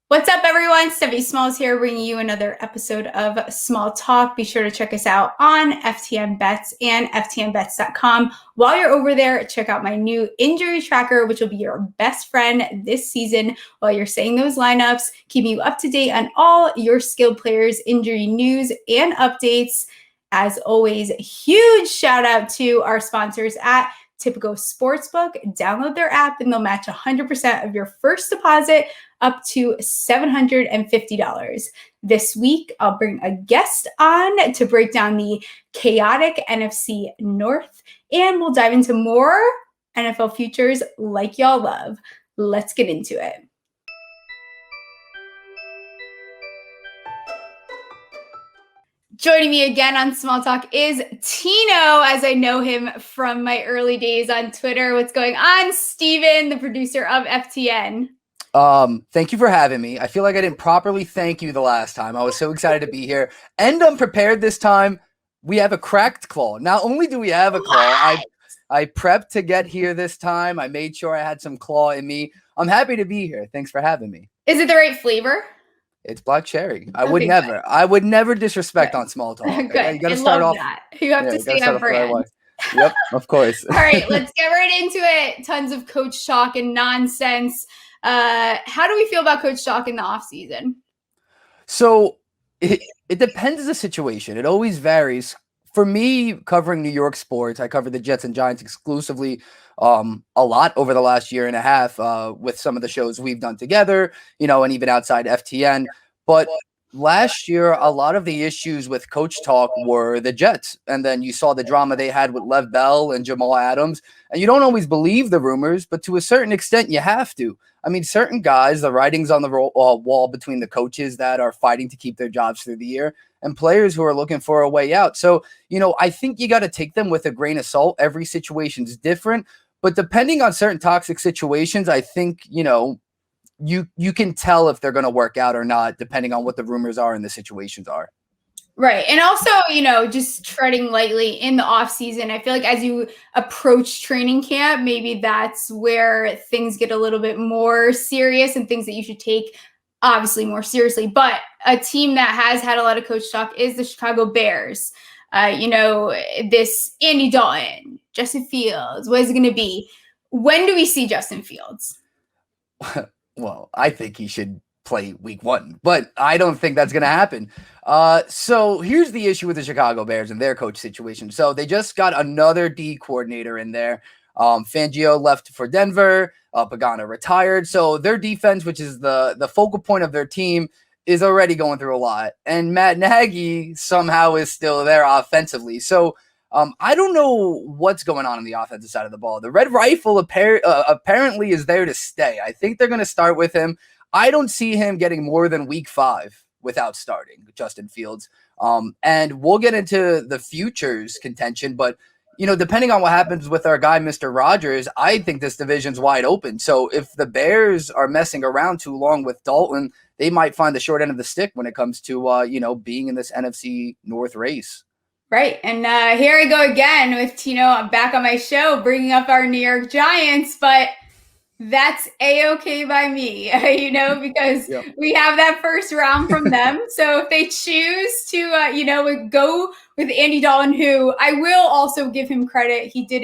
What's up, everyone? Stephie Smalls here, bringing you another episode of Small Talk. Be sure to check us out on FTN Bets and FTNBets.com. While you're over there, check out my new injury tracker, which will be your best friend this season while you're saying those lineups, keeping you up to date on all your skilled players' injury news and updates. As always, huge shout out to our sponsors at Tipico Sportsbook. Download their app and they'll match 100% of your first deposit up to $750. This week, I'll bring a guest on to break down the chaotic NFC North, and we'll dive into more NFL futures like y'all love. Let's get into it. Joining me again on Small Talk is Tino, as I know him from my early days on Twitter. What's going on, Steven, the producer of FTN? Thank you for having me. I feel like I didn't properly thank you the last time. I was so excited to be here. And I'm prepared this time. We have a cracked claw. Not only do we have a claw, I prepped to get here this time. I made sure I had some claw in me. I'm happy to be here. Thanks for having me. Is it the right flavor? It's black cherry. I would never disrespect on Small Talk. Good. You gotta start off. You have to stay on brand. Yep, of course. All right, let's get right into it. Tons of coach talk and nonsense. How do we feel about coach talk in the offseason? So it depends on the situation. It always varies. For me, covering New York sports, I covered the Jets and Giants exclusively a lot over the last year and a half with some of the shows we've done together, and even outside FTN. But last year, a lot of the issues with coach talk were the Jets. And then you saw the drama they had with Lev Bell and Jamal Adams. And you don't always believe the rumors, but to a certain extent, you have to. I mean, certain guys, the writing's on the wall between the coaches that are fighting to keep their jobs through the year and players who are looking for a way out. So, I think you got to take them with a grain of salt. Every situation's different. But depending on certain toxic situations, I think, you can tell if they're going to work out or not, depending on what the rumors are and the situations are. Right. And also, just treading lightly in the off season. I feel like as you approach training camp, maybe that's where things get a little bit more serious and things that you should take obviously more seriously. But a team that has had a lot of coach talk is the Chicago Bears. This Andy Dalton, Justin Fields, what is it going to be? When do we see Justin Fields? Well, I think he should play week 1, but I don't think that's going to happen. So here's the issue with the Chicago Bears and their coach situation. So they just got another D coordinator in there. Fangio left for Denver. Pagano retired. So their defense, which is the focal point of their team, is already going through a lot. And Matt Nagy somehow is still there offensively. So I don't know what's going on the offensive side of the ball. The Red Rifle apparently is there to stay. I think they're going to start with him. I don't see him getting more than week 5 without starting Justin Fields. And we'll get into the futures contention, but depending on what happens with our guy, Mr. Rogers, I think this division's wide open. So if the Bears are messing around too long with Dalton, they might find the short end of the stick when it comes to, being in this NFC North race. Right. And here I go again with Tino. I'm back on my show bringing up our New York Giants, but that's A-okay by me, because we have that first round from them. So if they choose to, go with Andy Dalton, who I will also give him credit. He did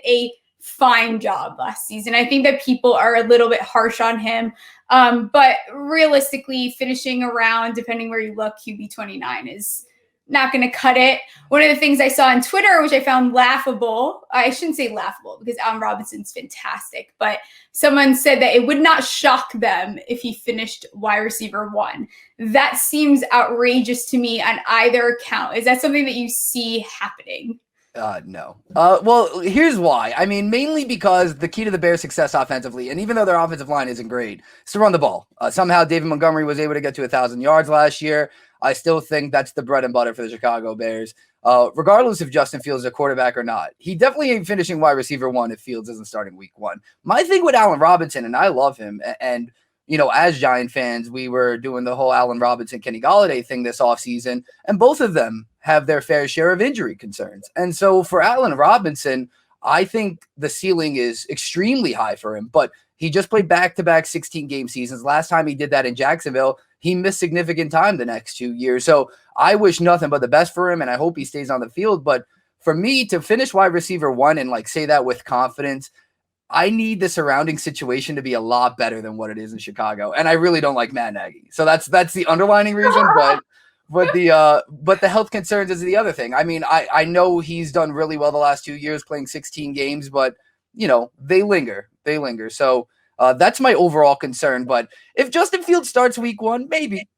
a fine job last season. I think that people are a little bit harsh on him. But realistically, finishing around, depending where you look, QB 29 is not going to cut it. One of the things I saw on Twitter, which I found laughable, I shouldn't say laughable because Allen Robinson's fantastic, but someone said that it would not shock them if he finished wide receiver 1. That seems outrageous to me on either account. Is that something that you see happening? No. Well, here's why. I mean, mainly because the key to the Bears' success offensively, and even though their offensive line isn't great, is to run the ball. Somehow David Montgomery was able to get to 1,000 yards last year. I still think that's the bread and butter for the Chicago Bears, regardless if Justin Fields is a quarterback or not. He definitely ain't finishing wide receiver 1 if Fields isn't starting week 1. My thing with Allen Robinson, and I love him, and as Giant fans, we were doing the whole Allen Robinson, Kenny Golladay thing this offseason, and both of them have their fair share of injury concerns. And so for Allen Robinson, I think the ceiling is extremely high for him, but he just played back-to-back 16-game seasons. Last time he did that in Jacksonville, he missed significant time the next 2 years. So I wish nothing but the best for him, and I hope he stays on the field. But for me to finish wide receiver 1 and like say that with confidence, I need the surrounding situation to be a lot better than what it is in Chicago. And I really don't like Matt Nagy. So that's the underlining reason, but the health concerns is the other thing. I mean, I know he's done really well the last 2 years playing 16 games, but you know, they linger. So that's my overall concern. But if Justin Fields starts week 1, maybe,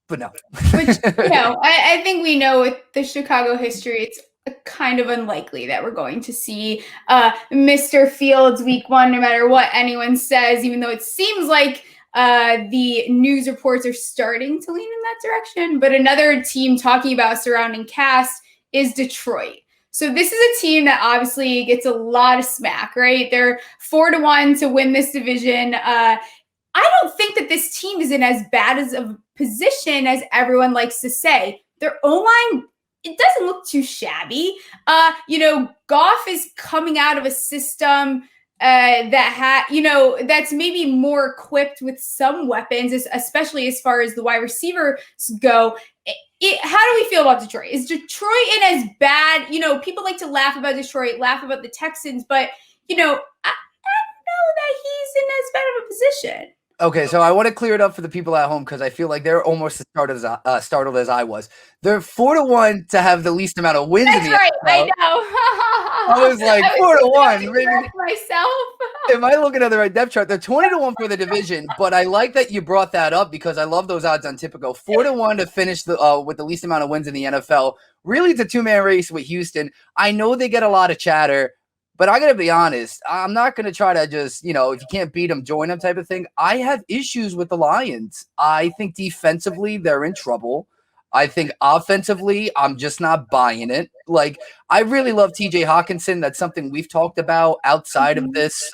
but no. Which, I think we know with the Chicago history, it's kind of unlikely that we're going to see Mr. Fields week 1, no matter what anyone says, even though it seems like the news reports are starting to lean in that direction. But another team talking about surrounding cast is Detroit. So this is a team that obviously gets a lot of smack, right? They're 4-1 to win this division. I don't think that this team is in as bad as a position as everyone likes to say. Their O-line, it doesn't look too shabby. Goff is coming out of a system that's maybe more equipped with some weapons, especially as far as the wide receivers go. How do we feel about Detroit? Is Detroit in as bad? People like to laugh about Detroit, laugh about the Texans, but I don't know that he's in as bad of a position. Okay, so I want to clear it up for the people at home because I feel like they're almost as startled as I was. They're 4-1 to have the least amount of wins in the right. NFL. I know. I was like 4-1. Myself. Am I looking at the right depth chart? They're 20-1 for the division, but I like that you brought that up because I love those odds on Tipico. 4-1 to finish with the least amount of wins in the NFL. Really, it's a 2-man race with Houston. I know they get a lot of chatter. But I got to be honest, I'm not going to try to just, if you can't beat them, join them type of thing. I have issues with the Lions. I think defensively, they're in trouble. I think offensively, I'm just not buying it. Like, I really love TJ Hawkinson. That's something we've talked about outside of this,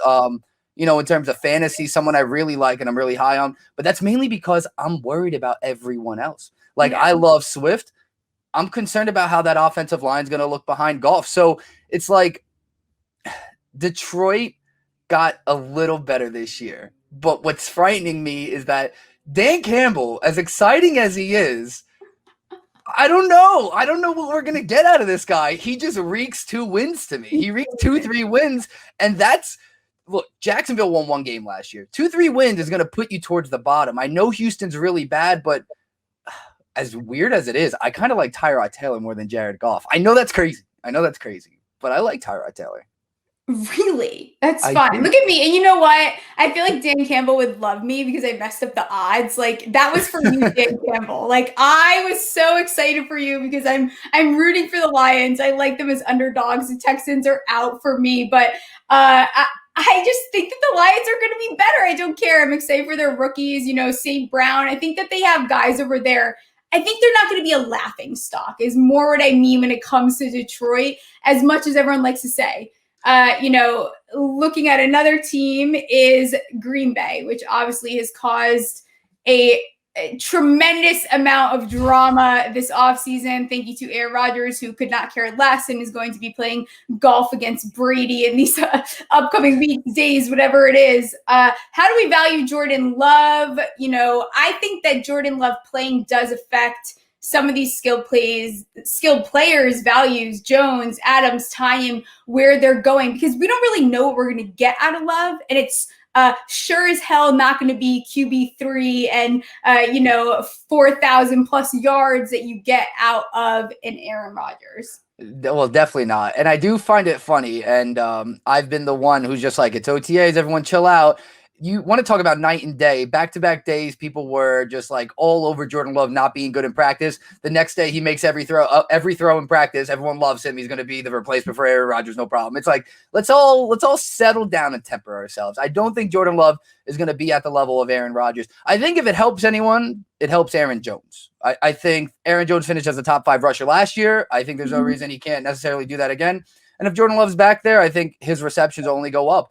in terms of fantasy, someone I really like and I'm really high on. But that's mainly because I'm worried about everyone else. Like, I love Swift. I'm concerned about how that offensive line is going to look behind Goff. So it's like, Detroit got a little better this year. But what's frightening me is that Dan Campbell, as exciting as he is, I don't know. I don't know what we're going to get out of this guy. He just reeks 2 wins to me. He reeks 2-3 wins. And look, Jacksonville won 1 game last year. 2-3 wins is going to put you towards the bottom. I know Houston's really bad, but as weird as it is, I kind of like Tyrod Taylor more than Jared Goff. I know that's crazy, but I like Tyrod Taylor. Really? That's fine. Look at me. And you know what? I feel like Dan Campbell would love me because I messed up the odds. Like, that was for you, Dan Campbell. Like, I was so excited for you because I'm rooting for the Lions. I like them as underdogs. The Texans are out for me. But I just think that the Lions are going to be better. I don't care. I'm excited for their rookies, St. Brown. I think that they have guys over there. I think they're not going to be a laughing stock is more what I mean when it comes to Detroit, as much as everyone likes to say. Looking at another team is Green Bay, which obviously has caused a tremendous amount of drama this offseason. Thank you to Aaron Rodgers, who could not care less and is going to be playing golf against Brady in these upcoming weeks, days, whatever it is. How do we value Jordan Love? I think that Jordan Love playing does affect some of these skilled players' values, Jones, Adams, Tyen, where they're going, because we don't really know what we're going to get out of Love. And it's sure as hell not going to be QB3 and, 4,000 plus yards that you get out of an Aaron Rodgers. Well, definitely not. And I do find it funny. And I've been the one who's just like, it's OTAs, everyone chill out. You want to talk about night and day, back-to-back days, people were just like all over Jordan Love not being good in practice. The next day he makes every throw in practice. Everyone loves him. He's going to be the replacement for Aaron Rodgers, no problem. It's like, let's all settle down and temper ourselves. I don't think Jordan Love is going to be at the level of Aaron Rodgers. I think if it helps anyone, it helps Aaron Jones. I think Aaron Jones finished as a top 5 rusher last year. I think there's no reason he can't necessarily do that again. And if Jordan Love's back there, I think his receptions only go up.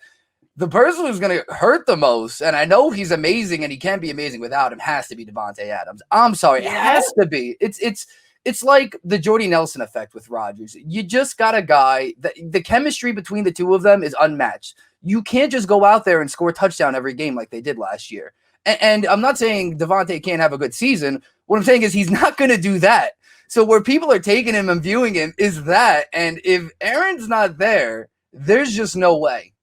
The person who's going to hurt the most, and I know he's amazing and he can be amazing without him, has to be Devontae Adams. I'm sorry. It has to be. It's it's like the Jordy Nelson effect with Rodgers. You just got a guy that the chemistry between the two of them is unmatched. You can't just go out there and score a touchdown every game like they did last year. And I'm not saying Devontae can't have a good season. What I'm saying is he's not going to do that. So where people are taking him and viewing him is that. And if Aaron's not there, there's just no way.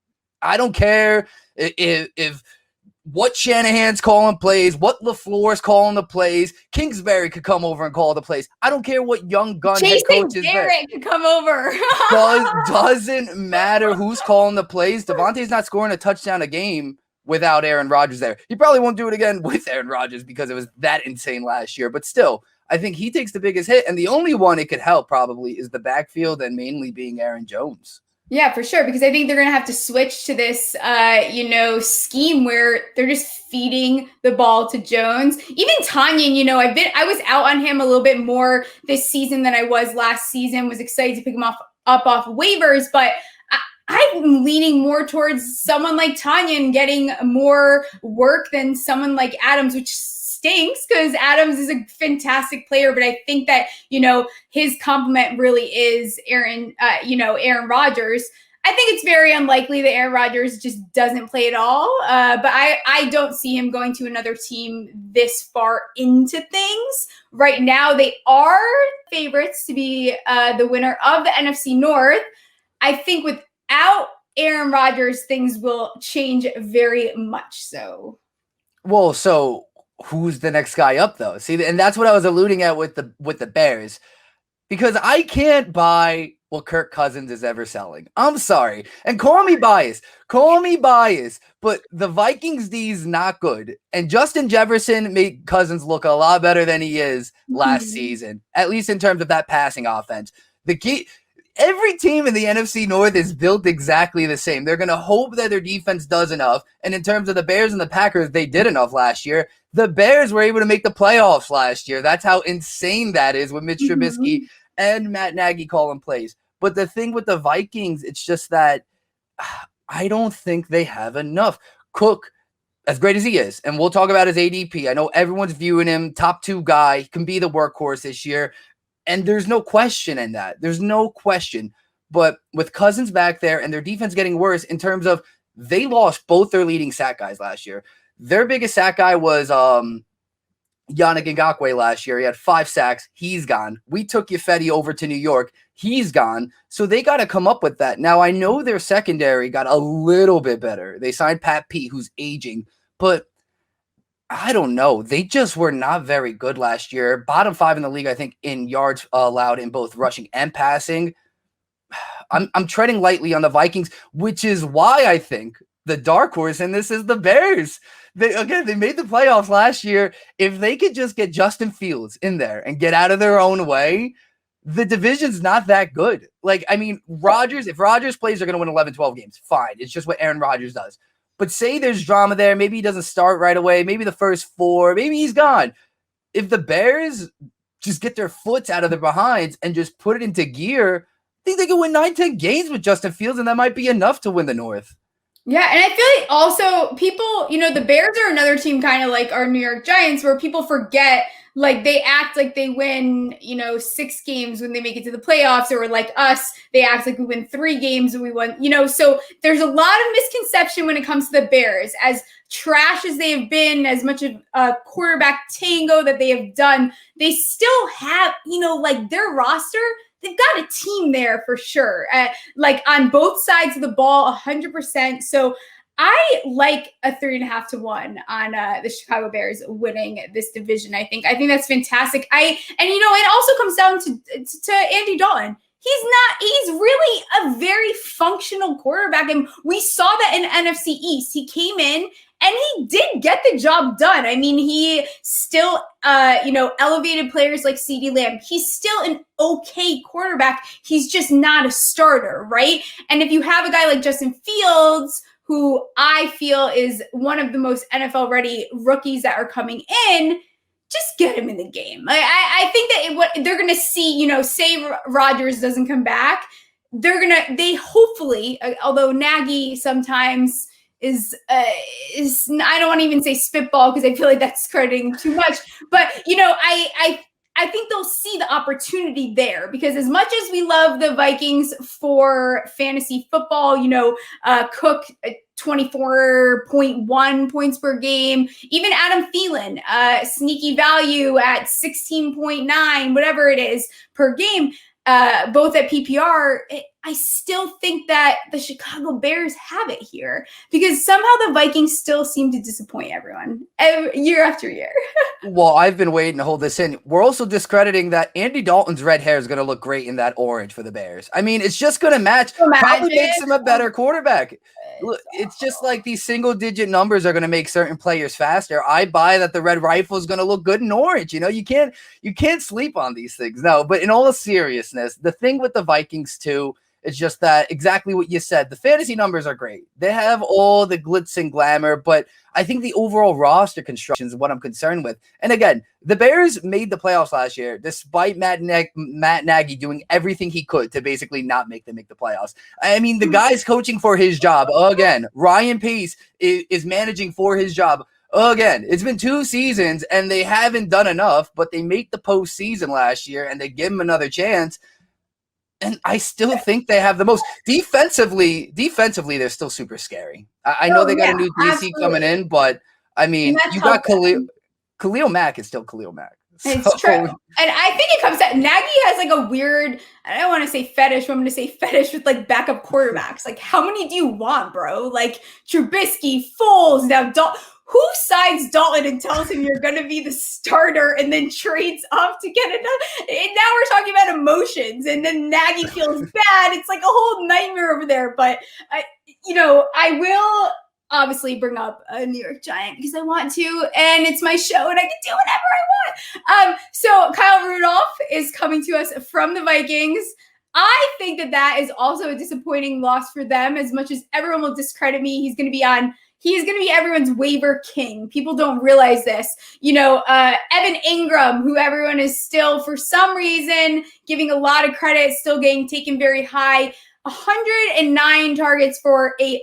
I don't care if what Shanahan's calling plays, what LaFleur's calling the plays. Kingsbury could come over and call the plays. I don't care what young gun head coach is there. Could come over. Doesn't matter who's calling the plays. Devontae's not scoring a touchdown a game without Aaron Rodgers there. He probably won't do it again with Aaron Rodgers because it was that insane last year. But still, I think he takes the biggest hit. And the only one it could help probably is the backfield and mainly being Aaron Jones. Yeah, for sure. Because I think they're going to have to switch to this, scheme where they're just feeding the ball to Jones. Even Tanyan, I was out on him a little bit more this season than I was last season. Was excited to pick him up off waivers, but I'm leaning more towards someone like Tanyan getting more work than someone like Adams, which stinks because Adams is a fantastic player, but I think that, his complement really is Aaron Rodgers. I think it's very unlikely that Aaron Rodgers just doesn't play at all, but I don't see him going to another team this far into things. Right now, they are favorites to be the winner of the NFC North. I think without Aaron Rodgers, things will change very much so. Well, so who's the next guy up though? See, and that's what I was alluding at with the Bears, because I can't buy what Kirk Cousins is ever selling. I'm sorry. And call me biased, but the Vikings D is not good. And Justin Jefferson made Cousins look a lot better than he is last season, at least in terms of that passing offense. Every team in the NFC North is built exactly the same. They're going to hope that their defense does enough. And in terms of the Bears and the Packers, they did enough last year. The Bears were able to make the playoffs last year. That's how insane that is with Mitch Trubisky and Matt Nagy calling plays. But the thing with the Vikings, it's just that I don't think they have enough. Cook, as great as he is, and we'll talk about his ADP. I know everyone's viewing him top 2 guy, can be the workhorse this year. And there's no question in that. There's no question. But with Cousins back there and their defense getting worse in terms of they lost both their leading sack guys last year. Their biggest sack guy was Yannick Ngakoue last year. He had 5 sacks. He's gone. We took Yafeti over to New York. He's gone. So they got to come up with that. Now, I know their secondary got a little bit better. They signed Pat Pete, who's aging. But I don't know. They just were not very good last year. Bottom 5 in the league, I think, in yards allowed in both rushing and passing. I'm treading lightly on the Vikings, which is why I think the dark horse in this is the Bears. They made the playoffs last year. If they could just get Justin Fields in there and get out of their own way, the division's not that good. If Rodgers plays, they're going to win 11, 12 games. Fine. It's just what Aaron Rodgers does. But say there's drama there. Maybe he doesn't start right away. Maybe the first 4. Maybe he's gone. If the Bears just get their foots out of their behinds and just put it into gear, I think they can win 9, 10 games with Justin Fields, and that might be enough to win the North. Yeah, and I feel like also people, the Bears are another team kind of like our New York Giants where people forget, like they act like they win, 6 games when they make it to the playoffs, or like us, they act like we win 3 games and we won, so there's a lot of misconception when it comes to the Bears. As trash as they have been, as much of a quarterback tango that they have done, they still have, their roster, they've got a team there for sure, on both sides of the ball, 100%. So I like a 3.5 to 1 on the Chicago Bears winning this division. I think that's fantastic. It also comes down to Andy Dalton. He's really a very functional quarterback. And we saw that in NFC East. He came in and he did get the job done. He still, elevated players like CeeDee Lamb. He's still an okay quarterback. He's just not a starter, right? And if you have a guy like Justin Fields, who I feel is one of the most NFL-ready rookies that are coming in, just get him in the game. I think that what they're going to see, say Rodgers doesn't come back, they hopefully, although Nagy sometimes is I don't want to even say spitball because I feel like that's crediting too much, but I I think they'll see the opportunity there, because as much as we love the Vikings for fantasy football, Cook 24.1 points per game, even Adam Thielen, sneaky value at 16.9, whatever it is per game, both at PPR. I still think that the Chicago Bears have it here, because somehow the Vikings still seem to disappoint everyone year after year. Well, I've been waiting to hold this in. We're also discrediting that Andy Dalton's red hair is going to look great in that orange for the Bears. I mean, it's just going to match. Probably makes him a better quarterback. It's just like these single-digit numbers are going to make certain players faster. I buy that the red rifle is going to look good in orange. You can't sleep on these things. No, but in all seriousness, the thing with the Vikings too, it's just that exactly what you said. The fantasy numbers are great. They have all the glitz and glamour, but I think the overall roster construction is what I'm concerned with. And again, the Bears made the playoffs last year, despite Matt Nagy doing everything he could to basically not make them make the playoffs. I mean, the guy's coaching for his job. Again, Ryan Pace is managing for his job. Again, it's been 2 seasons, and they haven't done enough, but they make the postseason last year, and they give him another chance. And I still think they have the most defensively. They're still super scary. I know they got a new DC coming in, but I mean, you got Khalil Mack is still Khalil Mack. It's true. And I think it comes that Nagy has like a weird, I don't want to say fetish, but I'm going to say fetish with like backup quarterbacks. Like, how many do you want, bro? Like Trubisky, Foles, now who signs Dalton and tells him you're going to be the starter and then trades up to get another? And now we're talking about emotions, and then Nagy feels bad. It's like a whole nightmare over there. But I will obviously bring up a New York Giant because I want to, and it's my show and I can do whatever I want. So Kyle Rudolph is coming to us from the Vikings. I think that is also a disappointing loss for them. As much as everyone will discredit me, he's going to be everyone's waiver king. People don't realize this. Evan Ingram, who everyone is still, for some reason, giving a lot of credit, still getting taken very high. 109 targets for literally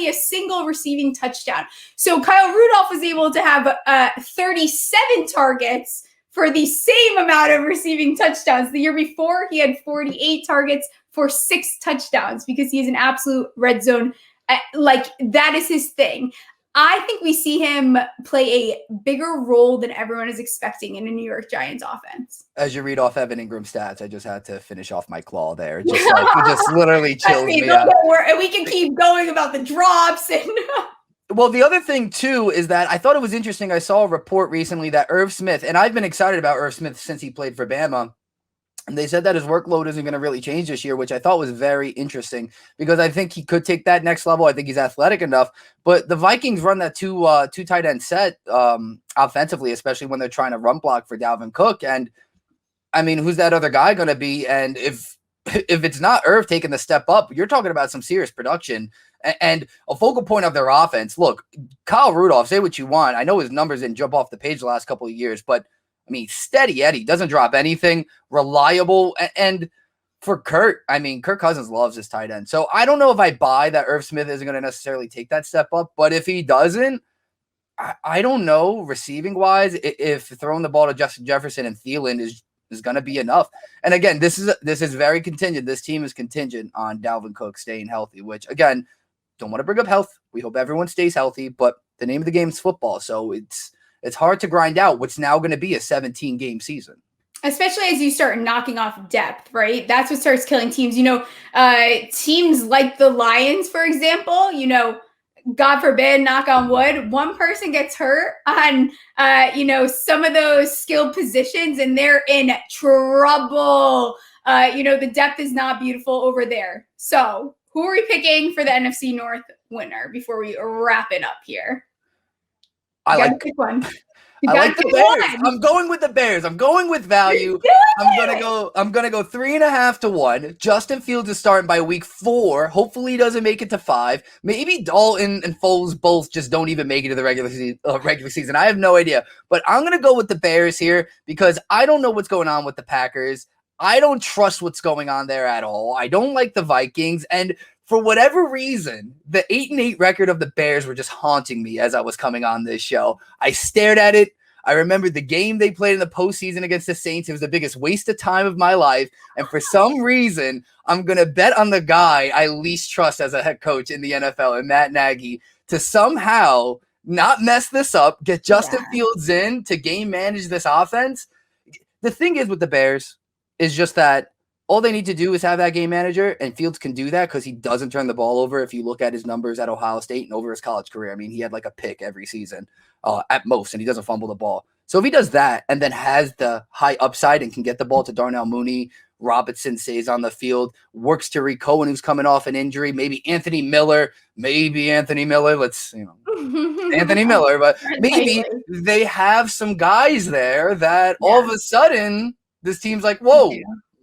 a single receiving touchdown. So Kyle Rudolph was able to have 37 targets for the same amount of receiving touchdowns. The year before, he had 48 targets for 6 touchdowns because he is an absolute red zone. That is his thing. I think we see him play a bigger role than everyone is expecting in a New York Giants offense. As you read off Evan Ingram stats, I just had to finish off my claw there. It just literally chills me out. And we can keep going about the drops. And well, the other thing, too, is that I thought it was interesting. I saw a report recently that Irv Smith, and I've been excited about Irv Smith since he played for Bama, and they said that his workload isn't going to really change this year, which I thought was very interesting because I think he could take that next level. I think he's athletic enough. But the Vikings run that two tight end set offensively, especially when they're trying to run block for Dalvin Cook. And, I mean, who's that other guy going to be? And if it's not Irv taking the step up, you're talking about some serious production and a focal point of their offense. Look, Kyle Rudolph, say what you want. I know his numbers didn't jump off the page the last couple of years, but I mean, steady Eddie, doesn't drop anything, reliable. And for Kirk Cousins loves his tight end. So I don't know if I buy that Irv Smith isn't going to necessarily take that step up. But if he doesn't, I don't know, receiving wise, if throwing the ball to Justin Jefferson and Thielen is going to be enough. And again, this is very contingent. This team is contingent on Dalvin Cook staying healthy, which again, don't want to bring up health. We hope everyone stays healthy, but the name of the game is football. So it's hard to grind out what's now going to be a 17-game season. Especially as you start knocking off depth, right? That's what starts killing teams. Teams like the Lions, for example, God forbid, knock on wood, one person gets hurt on, some of those skilled positions and they're in trouble. The depth is not beautiful over there. So who are we picking for the NFC North winner before we wrap it up here? I like the Bears. I'm going with the Bears. I'm going with value. I'm gonna go 3.5 to 1. Justin Fields is starting by week 4. Hopefully he doesn't make it to 5. Maybe Dalton and Foles both just don't even make it to the regular season. I have no idea. But I'm gonna go with the Bears here because I don't know what's going on with the Packers. I don't trust what's going on there at all. I don't like the Vikings. And for whatever reason, the 8-8 record of the Bears were just haunting me as I was coming on this show. I stared at it. I remember the game they played in the postseason against the Saints. It was the biggest waste of time of my life. And for some reason, I'm going to bet on the guy I least trust as a head coach in the NFL, and Matt Nagy, to somehow not mess this up, get Justin Fields in to game manage this offense. The thing is with the Bears is just that all they need to do is have that game manager, and Fields can do that because he doesn't turn the ball over. If you look at his numbers at Ohio State and over his college career, I mean, he had like a pick every season at most, and he doesn't fumble the ball. So if he does that and then has the high upside and can get the ball to Darnell Mooney, Robinson stays on the field, works to Tariq Cohen, who's coming off an injury, maybe Anthony Miller, let's, Anthony Miller, but maybe they have some guys there that all of a sudden this team's like, whoa,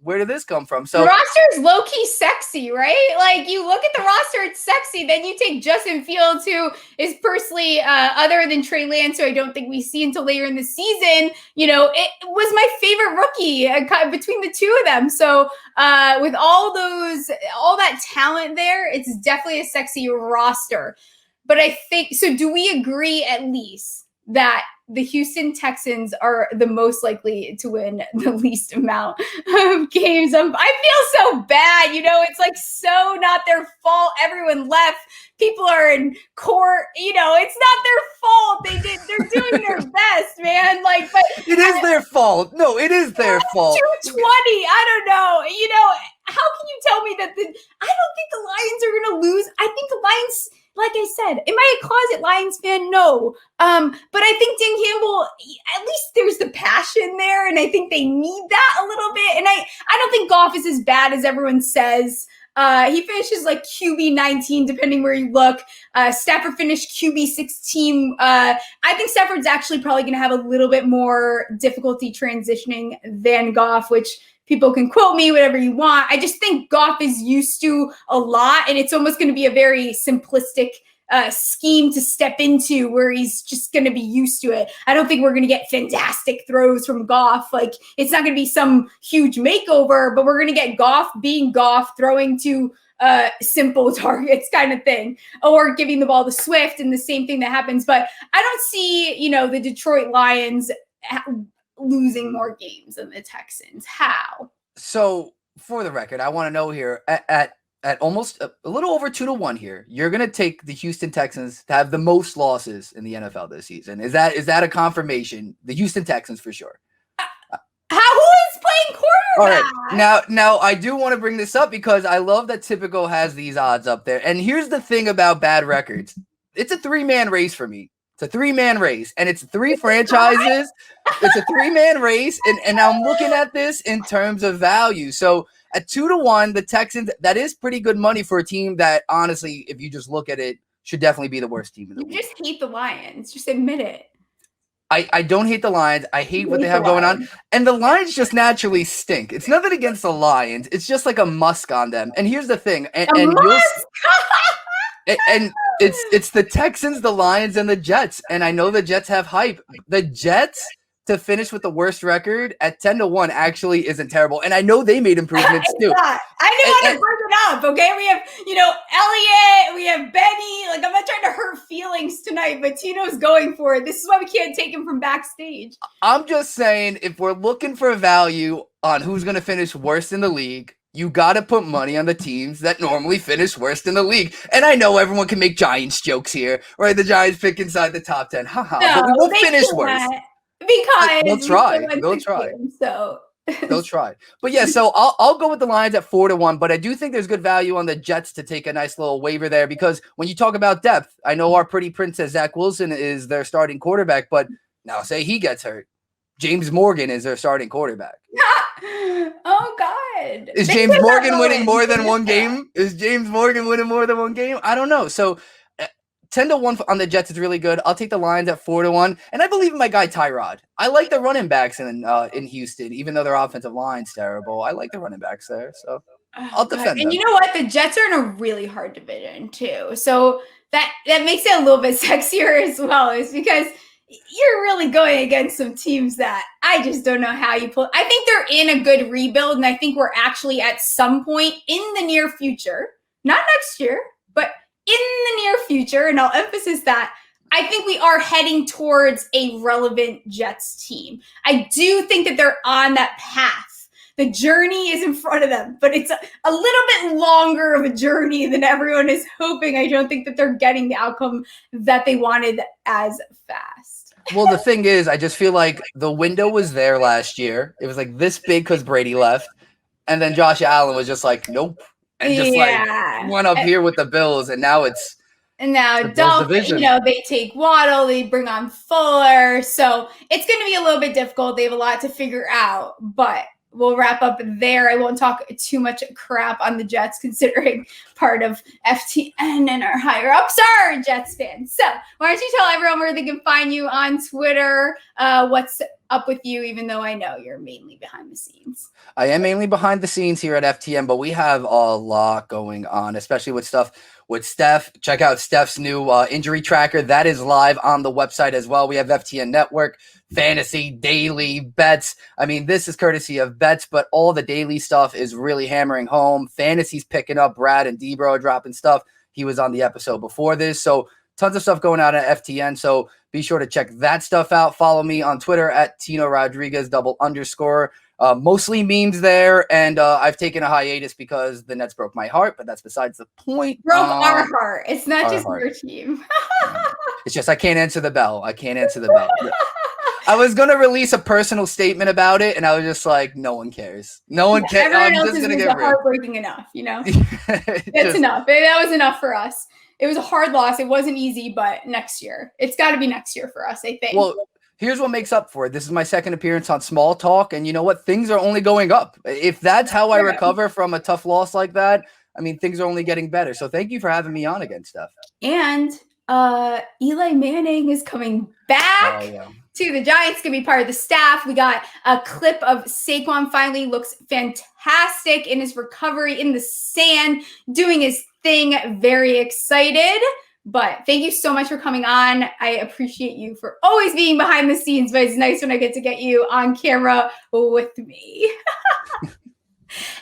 where did this come from? So the roster is low-key sexy, right? Like, you look at the roster, it's sexy. Then you take Justin Fields, who is personally, other than Trey Lance, who I don't think we see until later in the season, it was my favorite rookie between the two of them. So with all that talent there, it's definitely a sexy roster. But I think, so do we agree at least that the Houston Texans are the most likely to win the least amount of games? I feel so bad. It's like so not their fault. Everyone left. People are in court. It's not their fault. They're doing their best, man. But it is their fault. No, it is their fault. 220. I don't know. How can you tell me that I don't think the Lions are going to lose. I think the Lions, like I said, am I a closet Lions fan? No. But I think Dan Campbell, at least there's the passion there, and I think they need that a little bit. And I don't think Goff is as bad as everyone says. He finishes like QB 19, depending where you look. Stafford finished QB 16. I think Stafford's actually probably going to have a little bit more difficulty transitioning than Goff, which people can quote me, whatever you want. I just think Goff is used to a lot, and it's almost going to be a very simplistic scheme to step into where he's just going to be used to it. I don't think we're going to get fantastic throws from Goff. It's not going to be some huge makeover, but we're going to get Goff being Goff, throwing to simple targets kind of thing, or giving the ball to Swift, and the same thing that happens. But I don't see, the Detroit Lions losing more games than the Texans. How? So for the record, I want to know here at almost a little over 2-1 here, you're going to take the Houston Texans to have the most losses in the NFL this season. Is that a confirmation? The Houston Texans for sure. Who is playing quarterback? All right. Now I do want to bring this up because I love that Tipico has these odds up there. And here's the thing about bad records. It's a 3-man race for me. It's a 3-man race, and it's 3 franchises. It's a 3-man race, and I'm looking at this in terms of value. So at 2-1, the Texans, that is pretty good money for a team that, honestly, if you just look at it, should definitely be the worst team in the league. You just hate the Lions. Just admit it. I don't hate the Lions. I hate what they have going on. And the Lions just naturally stink. It's nothing against the Lions. It's just like a musk on them. And here's the thing. And it's the Texans, the Lions, and the Jets. And I know the Jets have hype. The Jets to finish with the worst record at 10-1 actually isn't terrible. And I know they made improvements too. I didn't want to bring it up, okay? We have, Elliot, we have Benny. I'm not trying to hurt feelings tonight, but Tino's going for it. This is why we can't take him from backstage. I'm just saying, if we're looking for value on who's going to finish worst in the league, you got to put money on the teams that normally finish worst in the league. And I know everyone can make Giants jokes here, right? The Giants pick inside the top 10. Haha, but we won't finish worst. Because they'll try. They'll try. But yeah, so I'll go with the Lions at 4-1, but I do think there's good value on the Jets to take a nice little waiver there, because when you talk about depth, I know our pretty princess Zach Wilson is their starting quarterback, but now say he gets hurt, James Morgan is their starting quarterback. Oh God. Is James Morgan winning more than one game? Is James Morgan winning more than one game? I don't know. So 10-1 on the Jets is really good. I'll take the Lions at 4-1. And I believe in my guy Tyrod. I like the running backs in Houston, even though their offensive line's terrible. I like the running backs there. So I'll defend them. And you know what? The Jets are in a really hard division too. So that makes it a little bit sexier as well, is because you're really going against some teams that I just don't know how you pull. I think they're in a good rebuild, and I think we're actually at some point in the near future, not next year, but in the near future, and I'll emphasize that, I think we are heading towards a relevant Jets team. I do think that they're on that path. The journey is in front of them, but it's a little bit longer of a journey than everyone is hoping. I don't think that they're getting the outcome that they wanted as fast. Well, the thing is, I just feel like the window was there last year. It was like this big because Brady left. And then Josh Allen was just like, nope. And just like went up here with the Bills. And now it's. And now they take Waddle, they bring on Fuller. So it's going to be a little bit difficult. They have a lot to figure out, but we'll wrap up there. I won't talk too much crap on the Jets, considering part of FTN and our higher ups are Jets fans. So why don't you tell everyone where they can find you on Twitter? What's up with you, even though I know you're mainly behind the scenes? I am mainly behind the scenes here at FTN, but we have a lot going on, especially with stuff with Steph. Check out Steph's new injury tracker. That is live on the website as well. We have FTN Network, fantasy, daily, bets. I mean, this is courtesy of bets, but all the daily stuff is really hammering home. Fantasy's picking up. Brad and Debro are dropping stuff. He was on the episode before this. So tons of stuff going on at FTN. So be sure to check that stuff out. Follow me on Twitter at Tino Rodriguez _. Mostly memes there, and I've taken a hiatus because the Nets broke my heart, but that's besides the point. Broke our heart. It's not just your team. It's just I can't answer the bell. I was going to release a personal statement about it, and I was just like, no one cares. No one cares. Everyone else is heartbreaking enough, you know? That's enough. That was enough for us. It was a hard loss. It wasn't easy, but next year. It's got to be next year for us, I think. Well, here's what makes up for it. This is my second appearance on Small Talk, and you know what? Things are only going up. If that's how I recover from a tough loss like that, I mean, things are only getting better. So thank you for having me on again, Steph. And Eli Manning is coming back to the Giants, going to be part of the staff. We got a clip of Saquon finally looks fantastic in his recovery in the sand, doing his thing. Very excited. But thank you so much for coming on. I appreciate you for always being behind the scenes, but it's nice when I get to get you on camera with me.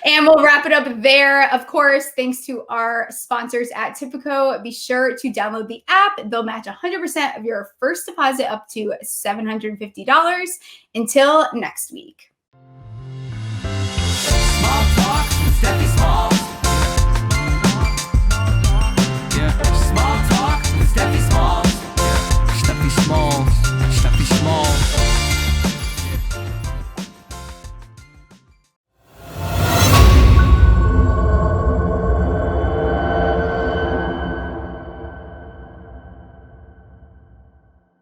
And we'll wrap it up there. Of course, thanks to our sponsors at Tipico. Be sure to download the app. They'll match 100% of your first deposit up to $750. Until next week. Small talk, Stephie Small. Small talk, Stephie Small.